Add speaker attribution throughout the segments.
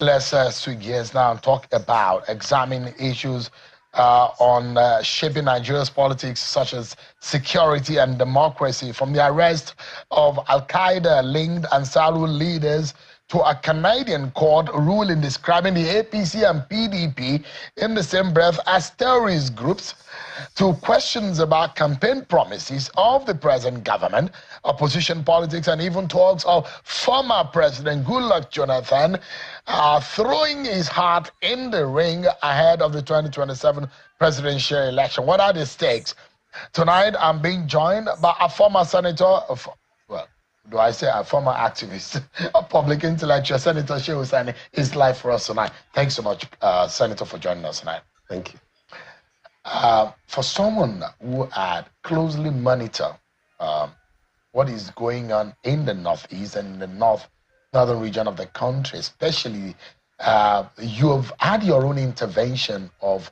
Speaker 1: Let's switch gears now and talk about examining issues on shaping Nigeria's politics, such as security and democracy, from the arrest of Al-Qaeda-linked Ansaru leaders to a Canadian court ruling describing the APC and PDP in the same breath as terrorist groups, to questions about campaign promises of the present government, opposition politics, and even talks of former President Goodluck Jonathan throwing his heart in the ring ahead of the 2027 presidential election. What are the stakes? Tonight, I'm being joined by a former senator, well, do I say a former activist, a public intellectual, Senator Sani. Is live for us tonight. Thanks so much, Senator, for joining us tonight.
Speaker 2: Thank you.
Speaker 1: For someone who had closely monitored what is going on in the Northeast and in the northern region of the country, especially, you have had your own intervention of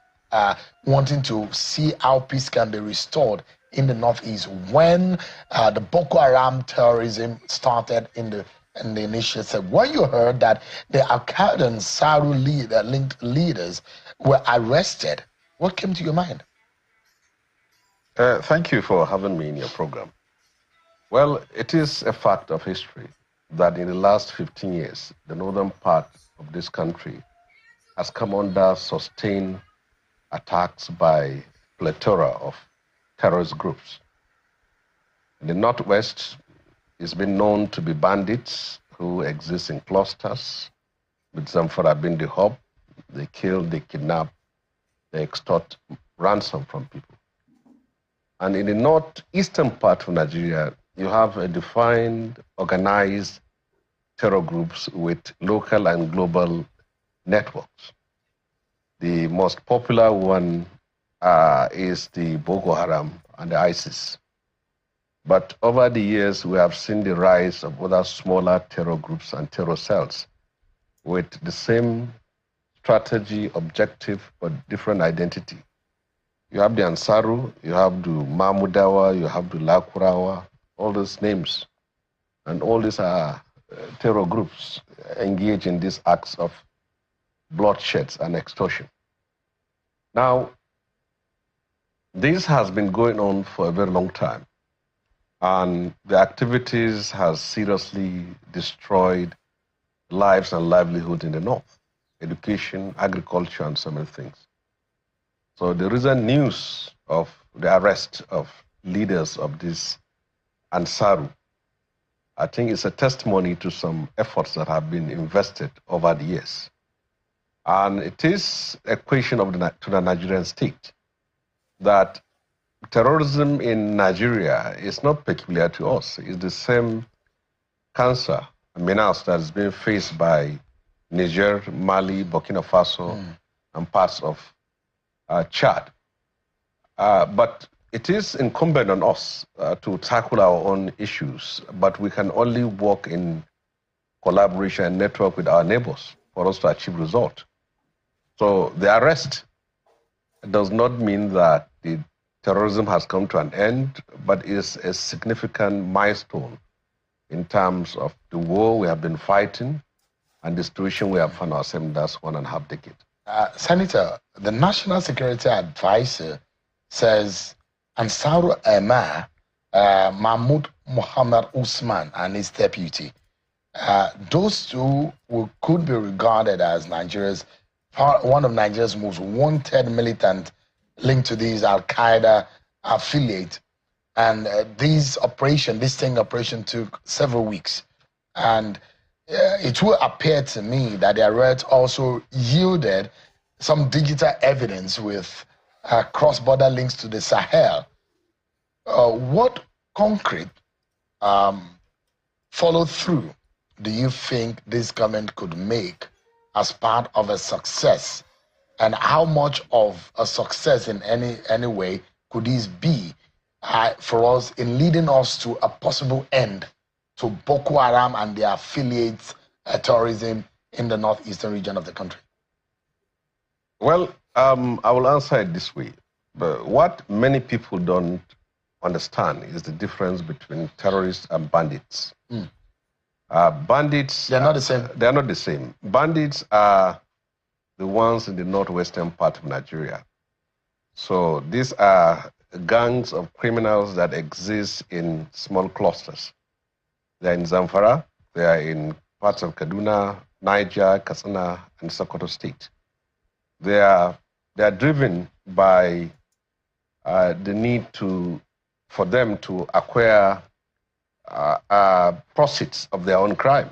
Speaker 1: wanting to see how peace can be restored in the Northeast when the Boko Haram terrorism started in the initial step. When you heard that the Al-Qaeda and Saru linked leaders were arrested, what came to your mind?
Speaker 2: Thank you for having me in your program. Well, it is a fact of history that in the last 15 years, the northern part of this country has come under sustained attacks by plethora of terrorist groups. In the northwest, it's been known to be bandits who exist in clusters, with Zamfara being the hub. They kill, they kidnap, they extort ransom from people. And in the northeastern part of Nigeria, you have a defined, organized terror groups with local and global networks. The most popular one is the Boko Haram and the ISIS. But over the years, we have seen the rise of other smaller terror groups and terror cells with the same strategy, objective, but different identity. You have the Ansaru, you have the Mahmudawa, you have the Lakurawa, all those names. And all these are terror groups engaged in these acts of bloodshed and extortion. Now, this has been going on for a very long time. And the activities has seriously destroyed lives and livelihood in the north, education, agriculture, and so many things. So the recent news of the arrest of leaders of this Ansaru, I think it's a testimony to some efforts that have been invested over the years. And it is a question of to the Nigerian state that terrorism in Nigeria is not peculiar to us. It's the same cancer, menace that is being faced by Niger, Mali, Burkina Faso, and parts of Chad. But it is incumbent on us to tackle our own issues, but we can only work in collaboration and network with our neighbors for us to achieve results. So the arrest does not mean that the terrorism has come to an end, but is a significant milestone in terms of the war we have been fighting and the situation we have found ourselves in the last 1.5 decades.
Speaker 1: Senator, the National Security Advisor says Ansaru Emir Mahmoud Muhammad Usman and his deputy, those two could be regarded as one of Nigeria's most wanted militant linked to these Al-Qaeda affiliate. And this sting operation took several weeks. And it will appear to me that the arrest also yielded some digital evidence with cross-border links to the Sahel. What concrete follow-through do you think this government could make as part of a success? And how much of a success in any way could this be for us in leading us to a possible end to Boko Haram and their affiliates terrorism in the northeastern region of the country?
Speaker 2: Well, I will answer it this way. But what many people don't understand is the difference between terrorists and bandits. Bandits...
Speaker 1: They're not the same.
Speaker 2: They're not the same. Bandits are the ones in the northwestern part of Nigeria. So these are gangs of criminals that exist in small clusters. They're in Zamfara, they are in parts of Kaduna, Niger, Katsina, and Sokoto State. They are driven by the need for them to acquire proceeds of their own crime.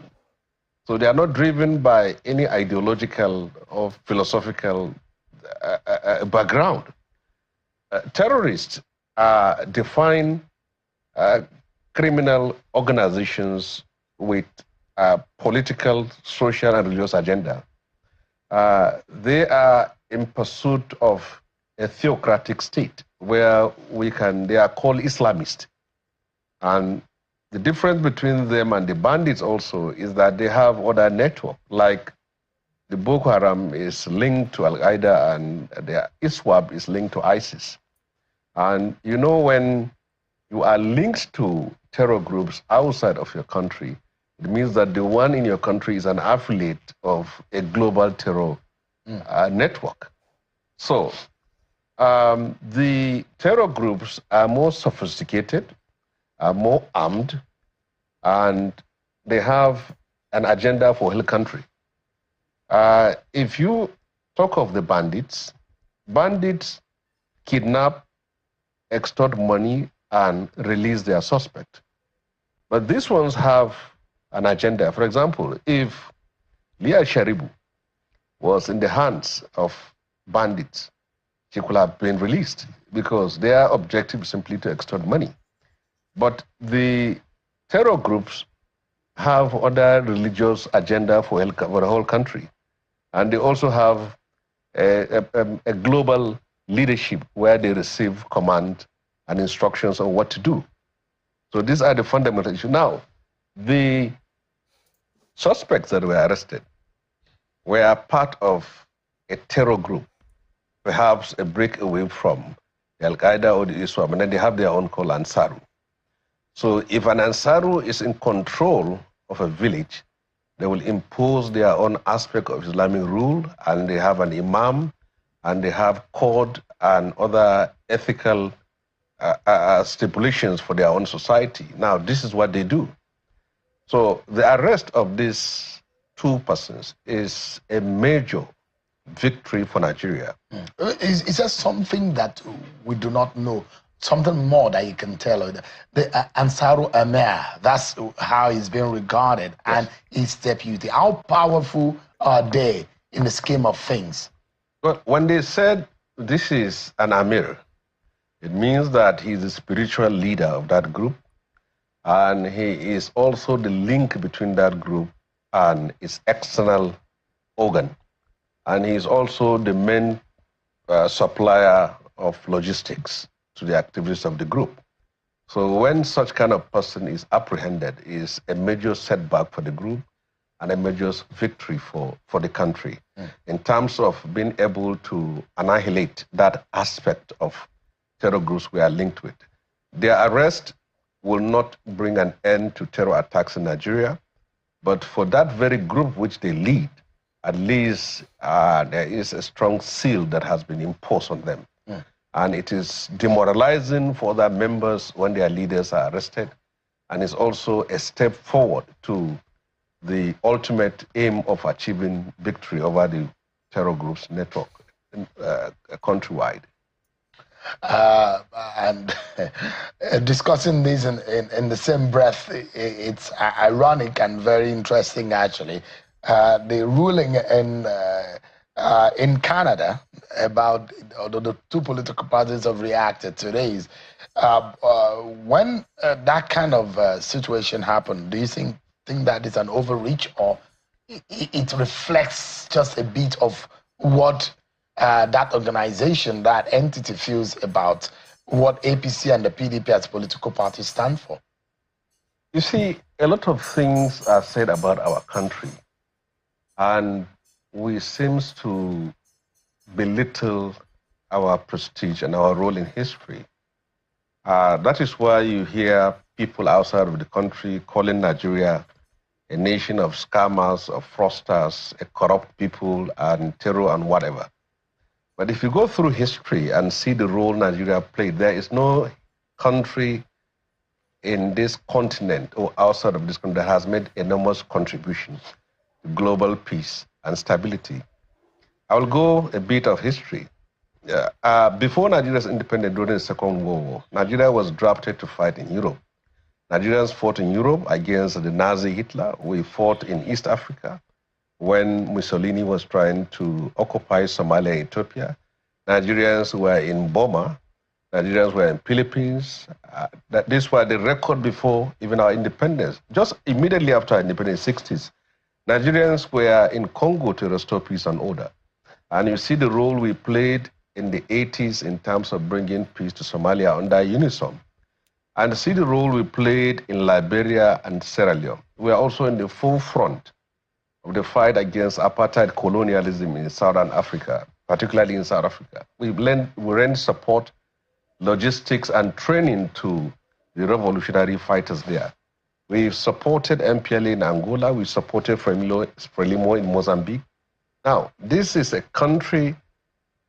Speaker 2: So they are not driven by any ideological or philosophical background. Terrorists define criminal organizations with political, social, and religious agenda. They are in pursuit of a theocratic state where they are called Islamists. And the difference between them and the bandits also is that they have other network, like the Boko Haram is linked to Al-Qaeda and the ISWAP is linked to ISIS. And you know, when you are linked to terror groups outside of your country, it means that the one in your country is an affiliate of a global terror network. So the terror groups are more sophisticated, are more armed, and they have an agenda for the whole country. If you talk of the bandits kidnap, extort money, and release their suspect. But these ones have an agenda. For example, if Leah Sharibu was in the hands of bandits, she could have been released because their objective is simply to extort money. But the terror groups have other religious agenda for the whole country. And they also have a global leadership where they receive command and instructions on what to do. So these are the fundamental issues. Now, the suspects that were arrested were part of a terror group, perhaps a breakaway from Al-Qaeda or the ISWAP, and then they have their own called Ansaru. So if an Ansaru is in control of a village, they will impose their own aspect of Islamic rule, and they have an imam, and they have code and other ethical stipulations for their own society. Now, this is what they do. So the arrest of these two persons is a major victory for Nigeria.
Speaker 1: Is there something that we do not know? Something more that you can tell? The Ansaru Emir, that's how he's being regarded, yes, and his deputy. How powerful are they in the scheme of things?
Speaker 2: Well, when they said this is an Amir, it means that he's the spiritual leader of that group, and he is also the link between that group and its external organ. And he is also the main supplier of logistics to the activities of the group. So when such kind of person is apprehended, is a major setback for the group and a major victory for the country in terms of being able to annihilate that aspect of terror groups we are linked with. Their arrest will not bring an end to terror attacks in Nigeria, but for that very group which they lead, at least there is a strong seal that has been imposed on them. And it is demoralizing for other members when their leaders are arrested, and it's also a step forward to the ultimate aim of achieving victory over the terror group's network countrywide.
Speaker 1: And discussing this in the same breath, it's ironic and very interesting, actually. The ruling in Canada about, although the two political parties have reacted to this, when that kind of situation happened, do you think that is an overreach, or it reflects just a bit of what that organization, that entity feels about what APC and the PDP as political parties stand for?
Speaker 2: You see, a lot of things are said about our country, and we seem to belittle our prestige and our role in history. That is why you hear people outside of the country calling Nigeria a nation of scammers, of fraudsters, a corrupt people, and terror and whatever. But if you go through history and see the role Nigeria played, there is no country in this continent or outside of this country that has made enormous contribution to global peace and stability. I will go a bit of history. Before Nigeria's independence during the Second World War, Nigeria was drafted to fight in Europe. Nigerians fought in Europe against the Nazi Hitler. We fought in East Africa when Mussolini was trying to occupy Somalia and Ethiopia. Nigerians were in Burma. Nigerians were in Philippines. This was the record before even our independence. Just immediately after our independence, 60s, Nigerians were in Congo to restore peace and order. And you see the role we played in the 80s in terms of bringing peace to Somalia under UNISOM. And see the role we played in Liberia and Sierra Leone. We are also in the forefront of the fight against apartheid colonialism in Southern Africa, particularly in South Africa. We lend support, logistics, and training to the revolutionary fighters there. We've supported MPLA in Angola. We supported Frelimo in Mozambique. Now, this is a country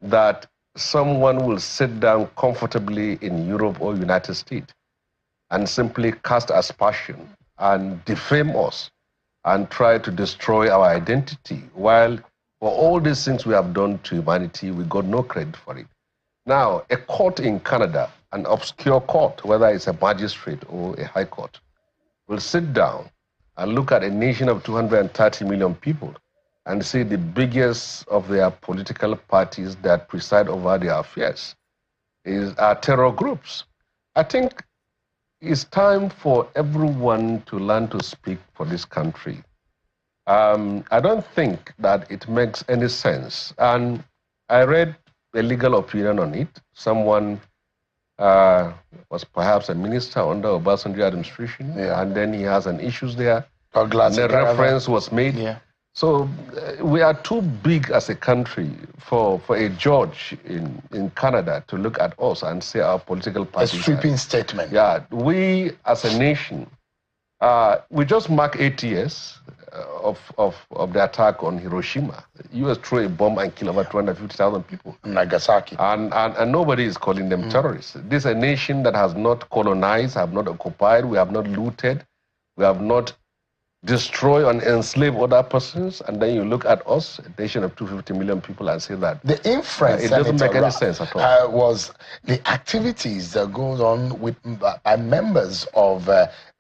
Speaker 2: that someone will sit down comfortably in Europe or United States and simply cast aspersion and defame us and try to destroy our identity, while for all these things we have done to humanity, we got no credit for it. Now, a court in Canada, an obscure court, whether it's a magistrate or a high court, will sit down and look at a nation of 230 million people and see the biggest of their political parties that preside over their affairs are terror groups. I think it's time for everyone to learn to speak for this country. I don't think that it makes any sense. And I read a legal opinion on it. Someone was perhaps a minister under Obasanjo administration, and then he has an issues there. And the reference was made. Yeah. So we are too big as a country for a judge in Canada to look at us and say our political parties.
Speaker 1: A sweeping statement.
Speaker 2: Yeah, we as a nation, we just mark 8 years of the attack on Hiroshima. The U.S. threw a bomb and killed over 250,000 people.
Speaker 1: Nagasaki.
Speaker 2: And nobody is calling them terrorists. This is a nation that has not colonized, have not occupied, we have not looted, we have not destroy and enslave other persons, and then you look at us, a nation of 250 million people, and say that
Speaker 1: the inference
Speaker 2: it doesn't make any sense at all.
Speaker 1: Was the activities that goes on with by members of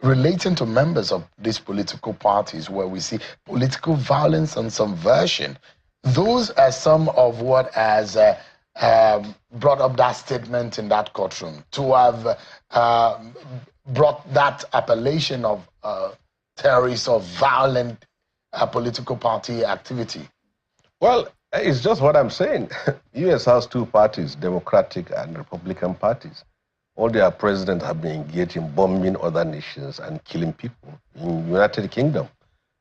Speaker 1: relating to members of these political parties, where we see political violence and subversion. Those are some of what has brought up that statement in that courtroom, to have brought that appellation of terrorist or violent political party activity.
Speaker 2: Well, it's just what I'm saying. U.S. has two parties, Democratic and Republican parties. All their presidents have been engaged in bombing other nations and killing people. In United Kingdom,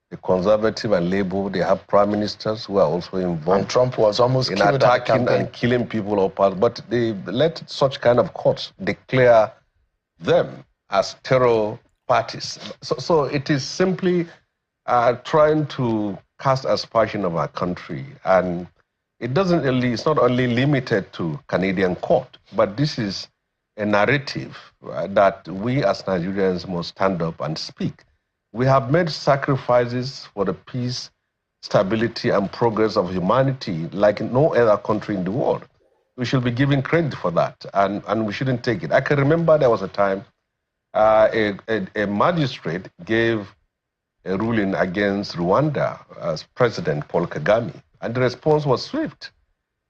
Speaker 2: the Conservative and Labour, they have prime ministers who are also involved.
Speaker 1: And Trump was almost
Speaker 2: in attacking and killing people or part, but they let such kind of courts declare them as terror parties. So it is simply trying to cast aspersion of our country, and it's not only limited to Canadian court, but this is a narrative that we as Nigerians must stand up and speak. We have made sacrifices for the peace, stability, and progress of humanity like no other country in the world. We should be giving credit for that, and we shouldn't take it. I can remember there was a time a magistrate gave a ruling against Rwanda as President Paul Kagame, and the response was swift.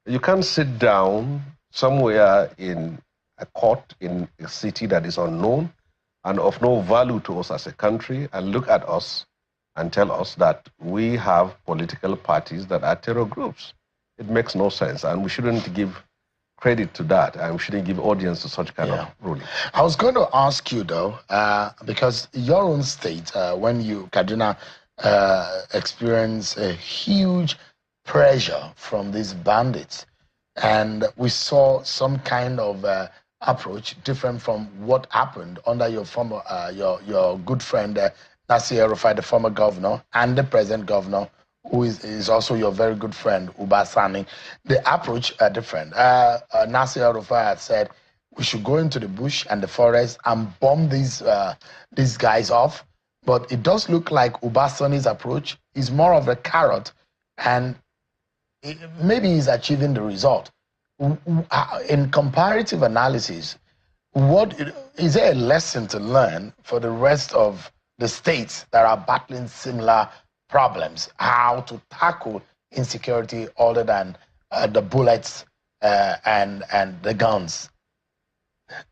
Speaker 2: You can't sit down somewhere in a court in a city that is unknown and of no value to us as a country and look at us and tell us that we have political parties that are terror groups. It makes no sense, and we shouldn't give credit to that, and we shouldn't give audience to such kind of ruling.
Speaker 1: I was going to ask you, though, because your own state, when you, Kaduna, experienced a huge pressure from these bandits, and we saw some kind of approach different from what happened under your former, your good friend Nasir El-Rufai, the former governor, and the present governor, who is also your very good friend, Uba Sani, the approach are different. Nasir El-Rufai had said we should go into the bush and the forest and bomb these guys off. But it does look like Uba Sani's approach is more of a carrot, and maybe he's achieving the result. In comparative analysis, what is there a lesson to learn for the rest of the states that are battling similar problems? How to tackle insecurity other than the bullets and the guns?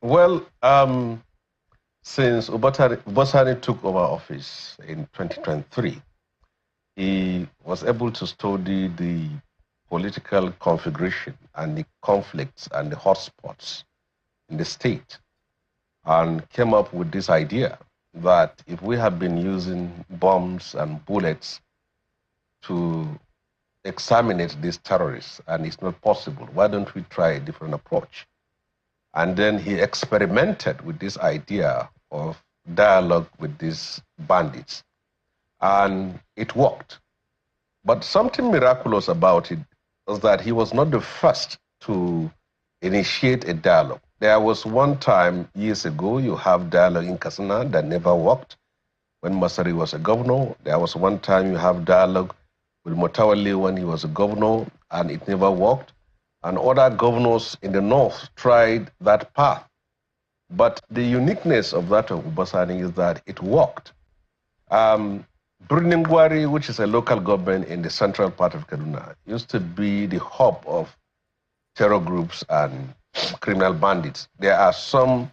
Speaker 2: Well, since Ubasani took over office in 2023, he was able to study the political configuration and the conflicts and the hotspots in the state, and came up with this idea that if we have been using bombs and bullets to exterminate these terrorists and it's not possible, why don't we try a different approach? And then he experimented with this idea of dialogue with these bandits, and it worked. But something miraculous about it was that he was not the first to initiate a dialogue. There was one time years ago you have dialogue in Katsina that never worked. When Masari was a governor, there was one time you have dialogue with Motawalli when he was a governor, and it never worked. And other governors in the north tried that path. But the uniqueness of that of Ubasani is that it worked. Bruningwari, which is a local government in the central part of Kaduna, used to be the hub of terror groups and criminal bandits. There are some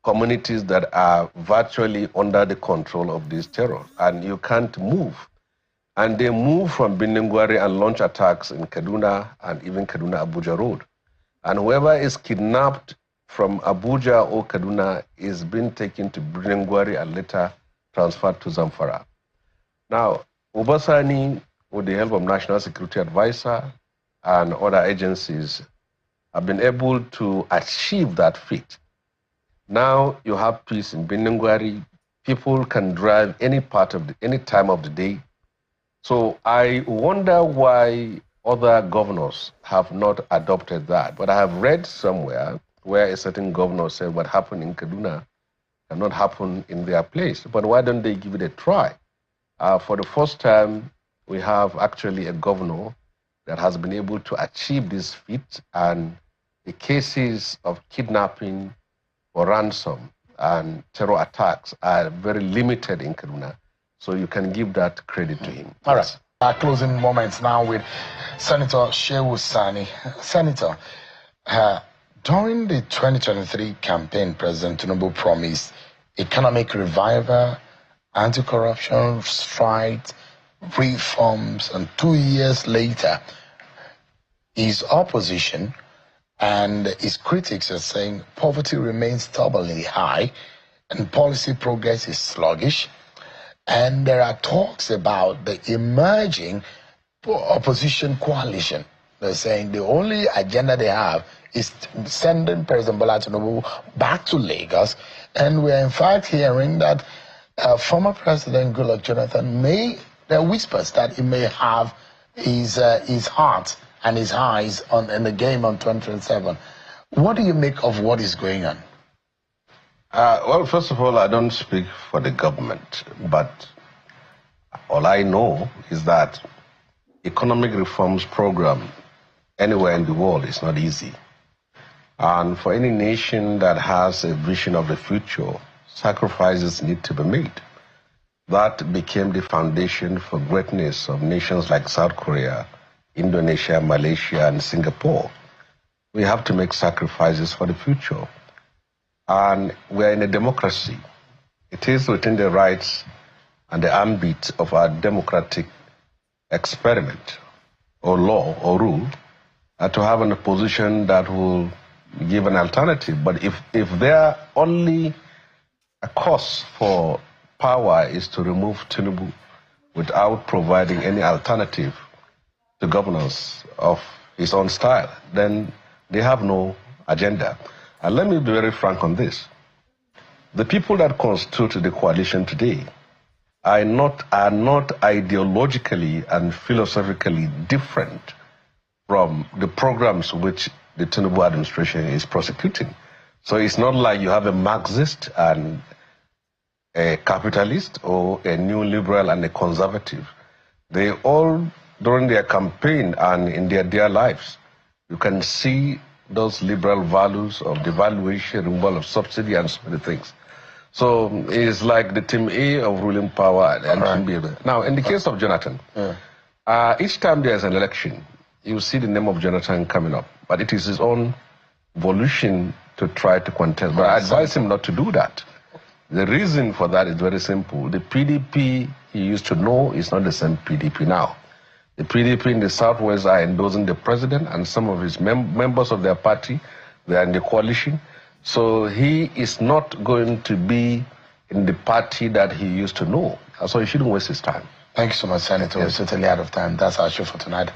Speaker 2: communities that are virtually under the control of these terror, and you can't move. And they move from Bruningwari and launch attacks in Kaduna and even Kaduna-Abuja Road. And whoever is kidnapped from Abuja or Kaduna is being taken to Bruningwari and later transferred to Zamfara. Now, Ubasani, with the help of National Security Advisor and other agencies, have been able to achieve that feat. Now you have peace in Bruningwari. People can drive any time of the day. So I wonder why other governors have not adopted that. But I have read somewhere where a certain governor said what happened in Kaduna cannot happen in their place. But why don't they give it a try? For the first time, we have actually a governor that has been able to achieve this feat, and the cases of kidnapping or ransom and terror attacks are very limited in Kaduna. So you can give that credit to him.
Speaker 1: All right. Our closing moments now with Senator Shehu Sani. Senator, during the 2023 campaign, President Tinubu promised economic revival, anti-corruption fight, reforms, and 2 years later, his opposition and his critics are saying poverty remains stubbornly high and policy progress is sluggish. And there are talks about the emerging opposition coalition. They're saying the only agenda they have is sending President Bola Tinubu back to Lagos. And we're in fact hearing that former President Goodluck Jonathan there are whispers that he may have his heart and his eyes in the game on 2027. What do you make of what is going on?
Speaker 2: Well, first of all, I don't speak for the government, but all I know is that economic reforms program anywhere in the world is not easy. And for any nation that has a vision of the future, sacrifices need to be made. That became the foundation for greatness of nations like South Korea, Indonesia, Malaysia, and Singapore. We have to make sacrifices for the future. And we're in a democracy. It is within the rights and the ambit of our democratic experiment or law or rule to have an opposition that will give an alternative. But if their only a cause for power is to remove Tinubu without providing any alternative to governance of his own style, then they have no agenda. And let me be very frank on this. The people that constitute the coalition today are not ideologically and philosophically different from the programs which the Tinubu administration is prosecuting. So it's not like you have a Marxist and a capitalist or a new liberal and a conservative. They all, during their campaign and in their lives, you can see those liberal values of devaluation, removal of subsidy and so many things. So it's like the team A of ruling power and team B. Now, in the case of Jonathan, each time there's an election, you see the name of Jonathan coming up, but it is his own volition to try to contest. But I advise him not to do that. The reason for that is very simple. The PDP he used to know is not the same PDP now. The PDP in the Southwest are endorsing the president and some of his members of their party. They are in the coalition. So he is not going to be in the party that he used to know. So he shouldn't waste his time.
Speaker 1: Thank you so much, Senator. We're certainly out of time. That's our show for tonight.